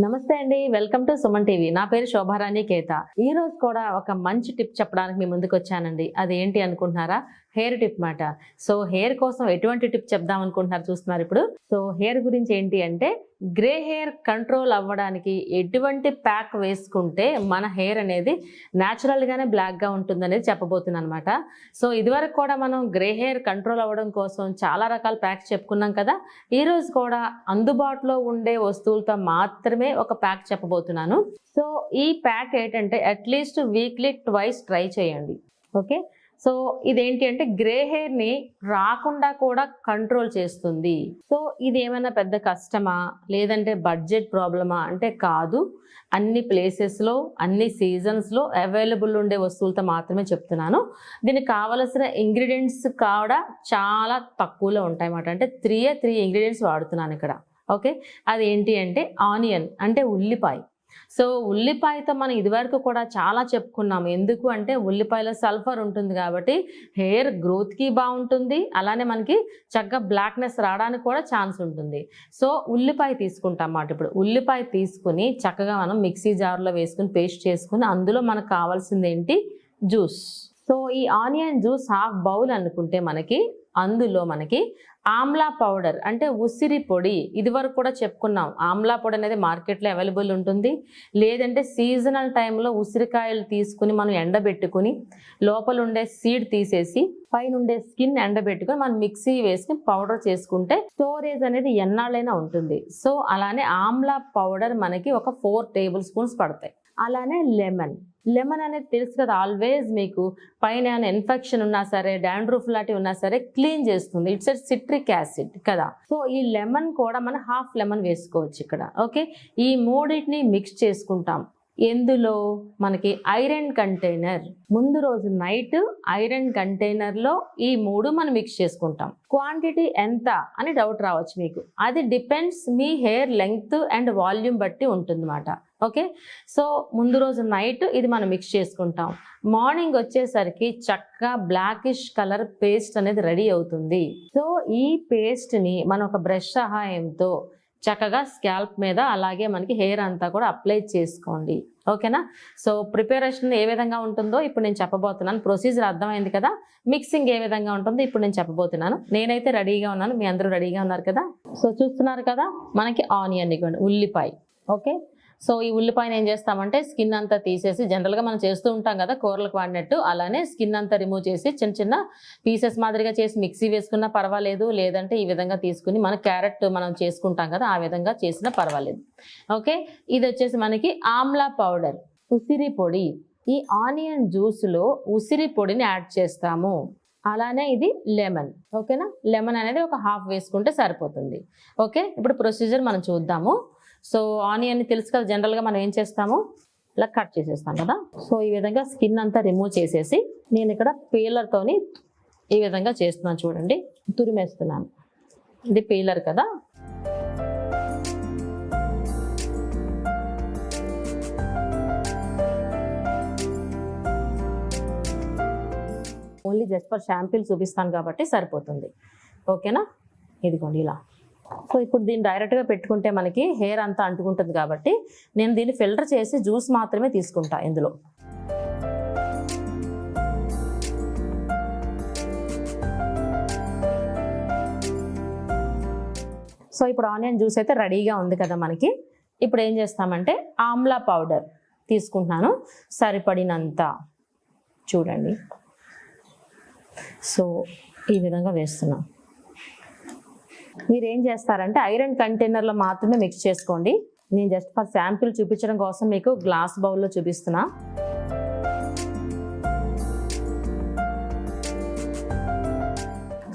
నమస్తే అండి, welcome to Suman TV. నా పేరు శోభారాణి కేత. ఈ రోజు కూడా ఒక మంచి టిప్ చెప్పడానికి మీ ముందుకు వచ్చానండి. అది ఏంటి అనుకుంటున్నారా? హెయిర్ టిప్ మాట. సో హెయిర్ కోసం ఎటువంటి టిప్ చెప్దాం అనుకుంటున్నారు చూస్తున్నారు ఇప్పుడు. సో హెయిర్ గురించి ఏంటి అంటే, గ్రే హెయిర్ కంట్రోల్ అవ్వడానికి ఎటువంటి ప్యాక్ వేసుకుంటే మన హెయిర్ అనేది న్యాచురల్ గానే బ్లాక్ గా ఉంటుంది అనేది చెప్పబోతున్నాను అనమాట. సో ఇదివరకు కూడా మనం గ్రే హెయిర్ కంట్రోల్ అవ్వడం కోసం చాలా రకాల ప్యాక్స్ చెప్పుకున్నాం కదా. ఈ రోజు కూడా అందుబాటులో ఉండే వస్తువులతో మాత్రమే ఒక ప్యాక్ చెప్పబోతున్నాను. సో ఈ ప్యాక్ ఏంటంటే అట్లీస్ట్ వీక్లీ ట్వైస్ ట్రై చేయండి. ఓకే, సో ఇదేంటి అంటే గ్రే హెయిర్ ని రాకుండా కూడా కంట్రోల్ చేస్తుంది. సో ఇది ఏమైనా పెద్ద కష్టమా లేదంటే బడ్జెట్ ప్రాబ్లమా అంటే కాదు. అన్ని ప్లేసెస్లో అన్ని సీజన్స్లో అవైలబుల్ ఉండే వస్తువులతో మాత్రమే చెప్తున్నాను. దీనికి కావలసిన ఇంగ్రీడియంట్స్ కూడా చాలా తక్కువలో ఉంటాయి అన్నమాట. అంటే త్రీ ఇంగ్రీడియంట్స్ వాడుతున్నాను ఇక్కడ. ఓకే, అది ఏంటి అంటే ఆనియన్ అంటే ఉల్లిపాయ. సో ఉల్లిపాయతో మనం ఇదివరకు కూడా చాలా చెప్పుకున్నాము. ఎందుకు అంటే ఉల్లిపాయలో సల్ఫర్ ఉంటుంది కాబట్టి హెయిర్ గ్రోత్కి బాగుంటుంది, అలానే మనకి చక్కగా బ్లాక్నెస్ రావడానికి కూడా ఛాన్స్ ఉంటుంది. సో ఉల్లిపాయ తీసుకుంటాం అన్నమాట. ఇప్పుడు ఉల్లిపాయ తీసుకుని చక్కగా మనం మిక్సీ జార్లో వేసుకుని పేస్ట్ చేసుకుని అందులో మనకు కావాల్సింది ఏంటి, జ్యూస్. సో ఈ ఆనియన్ జ్యూస్ హాఫ్ బౌల్ అనుకుంటే మనకి అందులో మనకి ఆమ్లా పౌడర్ అంటే ఉసిరి పొడి, ఇది వరకు కూడా చెప్పుకున్నాం. ఆమ్లా పొడి అనేది మార్కెట్లో అవైలబుల్ ఉంటుంది. లేదంటే సీజనల్ టైంలో ఉసిరికాయలు తీసుకుని మనం ఎండబెట్టుకుని లోపల ఉండే సీడ్ తీసేసి పైన ఉండే స్కిన్ ఎండబెట్టుకుని మనం మిక్సీ వేసుకుని పౌడర్ చేసుకుంటే స్టోరేజ్ అనేది ఎన్నాళ్ళైనా ఉంటుంది. సో అలానే ఆమ్లా పౌడర్ మనకి ఒక 4 టేబుల్ స్పూన్స్ పడతాయి. అలానే లెమన్ అనేది తెలుసు కదా, ఆల్వేస్ మీకు పైన ఏమైనా ఇన్ఫెక్షన్ ఉన్నా సరే డాండ్రూఫ్ లాంటివి ఉన్నా సరే క్లీన్ చేస్తుంది. ఇట్స్ సిట్రిక్ యాసిడ్ కదా. సో ఈ లెమన్ కూడా మనం హాఫ్ లెమన్ వేసుకోవచ్చు ఇక్కడ. ఓకే, ఈ మూడింటిని మిక్స్ చేసుకుంటాం. ఎందులో మనకి ఐరన్ కంటైనర్, ముందు రోజు నైట్ ఐరన్ కంటైనర్లో ఈ 3 మనం మిక్స్ చేసుకుంటాం. క్వాంటిటీ ఎంత అని డౌట్ రావచ్చు మీకు. అది depends me hair length and volume బట్టి ఉంటుందన్నమాట. ఓకే, సో ముందు రోజు నైట్ ఇది మనం మిక్స్ చేసుకుంటాం. మార్నింగ్ వచ్చేసరికి చక్కగా బ్లాకిష్ కలర్ పేస్ట్ అనేది రెడీ అవుతుంది. సో ఈ పేస్ట్ని మనం ఒక బ్రష్ సహాయంతో చక్కగా స్కాల్ప్ మీద అలాగే మనకి హెయిర్ అంతా కూడా అప్లై చేసుకోండి. ఓకేనా. సో ప్రిపరేషన్ ఏ విధంగా ఉంటుందో ఇప్పుడు నేను చెప్పబోతున్నాను. ప్రొసీజర్ అర్థమైంది కదా. మిక్సింగ్ ఏ విధంగా ఉంటుందో ఇప్పుడు నేను చెప్పబోతున్నాను. నేనైతే రెడీగా ఉన్నాను, మీ అందరూ రెడీగా ఉన్నారు కదా. సో చూస్తున్నారు కదా, మనకి ఆనియన్ ఇవ్వండి, ఉల్లిపాయ. ఓకే, సో ఈ ఉల్లిపాయను ఏం చేస్తామంటే స్కిన్ అంతా తీసేసి, జనరల్గా మనం చేస్తూ ఉంటాం కదా కూరలకు వాడినట్టు, అలానే స్కిన్ అంతా రిమూవ్ చేసి చిన్న చిన్న పీసెస్ మాదిరిగా చేసి మిక్సీ వేసుకున్నా పర్వాలేదు. లేదంటే ఈ విధంగా తీసుకుని మన క్యారెట్ మనం చేసుకుంటాం కదా ఆ విధంగా చేసినా పర్వాలేదు. ఓకే, ఇది వచ్చేసి మనకి ఆమ్లా పౌడర్, ఉసిరి పొడి. ఈ ఆనియన్ జ్యూస్లో ఉసిరి పొడిని యాడ్ చేస్తాము. అలానే ఇది లెమన్. ఓకేనా, లెమన్ అనేది ఒక హాఫ్ వేసుకుంటే సరిపోతుంది. ఓకే, ఇప్పుడు ప్రొసీజర్ మనం చూద్దాము. సో ఆనియన్ తెలుసు కదా, జనరల్గా మనం ఏం చేస్తాము ఇలా కట్ చేసేస్తాం కదా. సో ఈ విధంగా స్కిన్ అంతా రిమూవ్ చేసేసి నేను ఇక్కడ పీలర్తోని ఈ విధంగా చేస్తున్నాను. చూడండి, తురిమేస్తున్నాను. ఇది పీలర్ కదా. ఓన్లీ జస్ట్ ఫర్ షాంపూలు చూపిస్తాను కాబట్టి సరిపోతుంది. ఓకేనా, ఇదిగోండి ఇలా. సో ఇప్పుడు దీన్ని డైరెక్ట్గా పెట్టుకుంటే మనకి హెయిర్ అంతా అంటుకుంటుంది కాబట్టి నేను దీన్ని ఫిల్టర్ చేసి జ్యూస్ మాత్రమే తీసుకుంటా ఇందులో. సో ఇప్పుడు ఆనియన్ జ్యూస్ అయితే రెడీగా ఉంది కదా మనకి. ఇప్పుడు ఏం చేస్తామంటే ఆమ్లా పౌడర్ తీసుకుంటున్నాను సరిపడినంత. చూడండి, సో ఈ విధంగా వేస్తున్నాం. మీరు ఏం చేస్తారంటే ఐరన్ కంటైనర్లో మాత్రమే మిక్స్ చేసుకోండి. నేను జస్ట్ ఫర్ శాంపిల్ చూపించడం కోసం మీకు గ్లాస్ బౌల్లో చూపిస్తున్నా.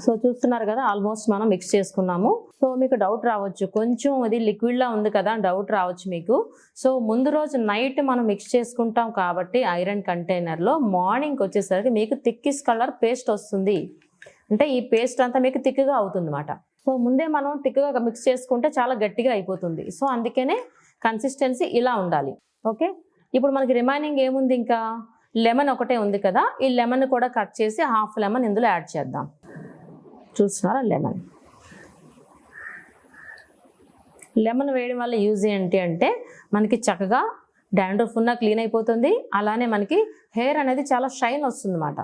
సో చూస్తున్నారు కదా, ఆల్మోస్ట్ మనం మిక్స్ చేసుకున్నాము. సో మీకు డౌట్ రావచ్చు, కొంచెం ఇది లిక్విడ్లా ఉంది కదా డౌట్ రావచ్చు మీకు. సో ముందు రోజు నైట్ మనం మిక్స్ చేసుకుంటాం కాబట్టి ఐరన్ కంటైనర్లో మార్నింగ్ వచ్చేసరికి మీకు థిక్కిష్ కలర్ పేస్ట్ వస్తుంది. అంటే ఈ పేస్ట్ అంతా మీకు థిక్గా అవుతుంది అన్నమాట. సో ముందే మనం థిక్గా మిక్స్ చేసుకుంటే చాలా గట్టిగా అయిపోతుంది. సో అందుకనే కన్సిస్టెన్సీ ఇలా ఉండాలి. ఓకే, ఇప్పుడు మనకి రిమైనింగ్ ఏముంది, ఇంకా లెమన్ ఒకటే ఉంది కదా. ఈ లెమన్ కూడా కట్ చేసి హాఫ్ లెమన్ ఇందులో యాడ్ చేద్దాం. చూస్తున్నారా, లెమన్. లెమన్ వేయడం వల్ల యూజ్ ఏంటి అంటే మనకి చక్కగా డాండ్రఫ్ ఉన్న క్లీన్ అయిపోతుంది, అలానే మనకి హెయిర్ అనేది చాలా షైన్ వస్తుంది అన్నమాట.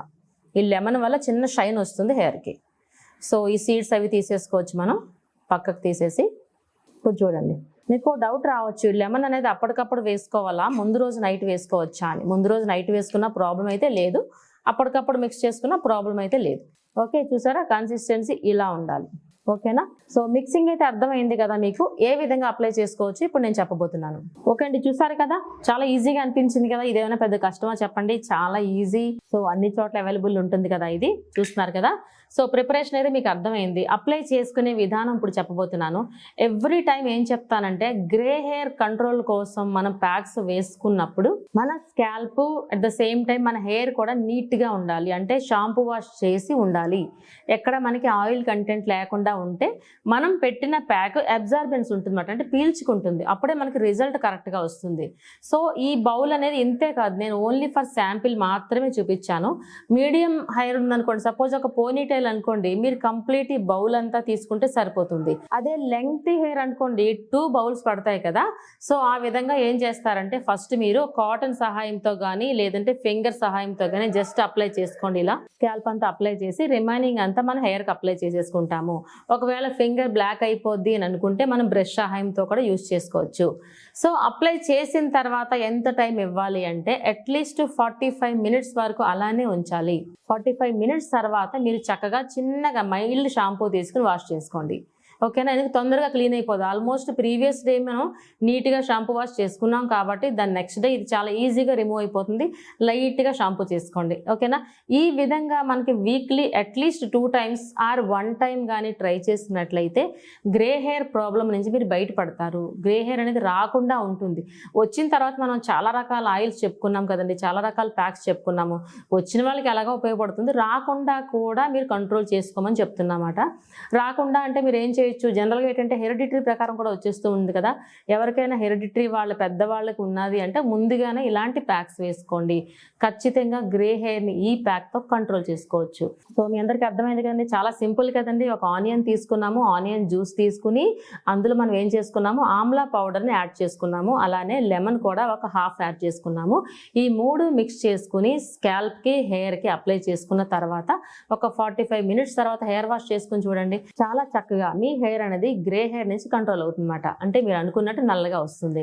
ఈ లెమన్ వల్ల చిన్న షైన్ వస్తుంది హెయిర్కి. సో ఈ సీడ్స్ అవి తీసేసుకోవచ్చు మనం, పక్కకు తీసేసి. ఇప్పుడు చూడండి, మీకు డౌట్ రావచ్చు, లెమన్ అనేది అప్పటికప్పుడు వేసుకోవాలా, ముందు రోజు నైట్ వేసుకోవచ్చా అని. ముందు రోజు నైట్ వేసుకున్న ప్రాబ్లం అయితే లేదు, అప్పటికప్పుడు మిక్స్ చేసుకున్న ప్రాబ్లం అయితే లేదు. ఓకే, చూసారా కన్సిస్టెన్సీ ఇలా ఉండాలి. ఓకేనా? సో మిక్సింగ్ అయితే అర్థమైంది కదా మీకు, ఏ విధంగా అప్లై చేసుకోవచ్చు ఇప్పుడు నేను చెప్పబోతున్నాను. ఓకే అండి, చూసారు కదా, చాలా ఈజీగా అనిపించింది కదా. ఇదేమైనా పెద్ద కష్టమా చెప్పండి, చాలా ఈజీ. సో అన్ని చోట్ల అవైలబుల్ ఉంటుంది కదా, ఇది చూస్తున్నారు కదా. సో ప్రిపరేషన్ అయితే మీకు అర్థమైంది. అప్లై చేసుకునే విధానం ఇప్పుడు చెప్పబోతున్నాను. ఎవ్రీ టైం ఏం చెప్తానంటే, గ్రే హెయిర్ కంట్రోల్ కోసం మనం ప్యాక్స్ వేసుకున్నప్పుడు మన scalp at the same time మన హెయిర్ కూడా నీట్గా ఉండాలి. అంటే షాంపూ వాష్ చేసి ఉండాలి. ఎక్కడ మనకి ఆయిల్ కంటెంట్ లేకుండా ఉంటే మనం పెట్టిన ప్యాక్ అబ్జార్బెన్స్ ఉంటుంది అన్నమాట, అంటే పీల్చుకుంటుంది. అప్పుడే మనకి రిజల్ట్ కరెక్ట్గా వస్తుంది. సో ఈ బౌల్ అనేది ఇంతే కాదు, నేను ఓన్లీ ఫర్ శాంపిల్ మాత్రమే చూపించాను. మీడియం హెయిర్ ఉందనుకోండి, సపోజ్ ఒక పోనీటైల్ అనుకోండి, మీరు కంప్లీట్ ఈ బౌల్ అంతా తీసుకుంటే సరిపోతుంది. అదే లెంగ్తీ హెయిర్ అనుకోండి, 2 బౌల్స్ పడతాయి కదా. సో ఆ విధంగా ఏం చేస్తారంటే, ఫస్ట్ మీరు కాటన్ సహాయంతో కానీ లేదంటే ఫింగర్ సహాయంతో కానీ జస్ట్ అప్లై చేసుకోండి. ఇలా స్కాల్ప్ అంతా అప్లై చేసి రిమైనింగ్ అంతా మన హెయిర్కి అప్లై చేసేసుకుంటాము. ఒకవేళ ఫింగర్ బ్లాక్ అయిపోద్ది అని అనుకుంటే మనం బ్రష్ సహాయంతో కూడా యూజ్ చేసుకోవచ్చు. సో అప్లై చేసిన తర్వాత ఎంత టైం ఇవ్వాలి అంటే, అట్లీస్ట్ 45 మినిట్స్ వరకు అలానే ఉంచాలి. 45 మినిట్స్ తర్వాత మీరు చక్కగా చిన్నగా మైల్డ్ షాంపూ తీసుకుని వాష్ చేసుకోండి. ఓకేనా? ఎందుకు తొందరగా క్లీన్ అయిపోదు. ఆల్మోస్ట్ ప్రీవియస్ డే మనం నీట్గా షాంపూ వాష్ చేసుకున్నాం కాబట్టి దాని నెక్స్ట్ డే ఇది చాలా ఈజీగా రిమూవ్ అయిపోతుంది. లైట్గా షాంపూ చేసుకోండి. ఓకేనా? ఈ విధంగా మనకి weekly at least 2 times or 1 time కానీ ట్రై చేసినట్లయితే గ్రే హెయిర్ ప్రాబ్లం నుంచి మీరు బయటపడతారు. గ్రే హెయిర్ అనేది రాకుండా ఉంటుంది. వచ్చిన తర్వాత మనం చాలా రకాల ఆయిల్స్ చెప్పుకున్నాం కదండి, చాలా రకాల ప్యాక్స్ చెప్పుకున్నాము. వచ్చిన వాళ్ళకి ఎలాగో ఉపయోగపడుతుంది, రాకుండా కూడా మీరు కంట్రోల్ చేసుకోమని చెప్తున్నమాట. రాకుండా అంటే మీరు ఏం చేయొచ్చు, జనరల్గా ఏంటంటే హెరిడిటరీ ప్రకారం కూడా వచ్చేస్తూ ఉంది కదా. ఎవరికైనా హెరిడిటరీ వాళ్ళ పెద్దవాళ్ళకి ఉన్నది అంటే ముందుగానే ఇలాంటి ప్యాక్స్ వేసుకోండి. ఖచ్చితంగా గ్రే హెయిర్ని ఈ ప్యాక్తో కంట్రోల్ చేసుకోవచ్చు. సో మీ అందరికీ అర్థమైంది కదండి, చాలా సింపుల్ కదండి. ఒక ఆనియన్ తీసుకున్నాము, ఆనియన్ జ్యూస్ తీసుకుని అందులో మనం ఏం చేసుకున్నాము, ఆమ్లా పౌడర్ని యాడ్ చేసుకున్నాము. అలానే లెమన్ కూడా ఒక హాఫ్ యాడ్ చేసుకున్నాము. ఈ 3 మిక్స్ చేసుకుని స్కాల్ప్కి హెయిర్కి అప్లై చేసుకున్న తర్వాత ఒక 45 మినిట్స్ తర్వాత హెయిర్ వాష్ చేసుకుని చూడండి. చాలా చక్కగా మీ హెయిర్ అనేది గ్రే హెయిర్ నుంచి కంట్రోల్ అవుతుందన్నమాట. అంటే మీరు అనుకున్నట్టు నల్లగా వస్తుంది.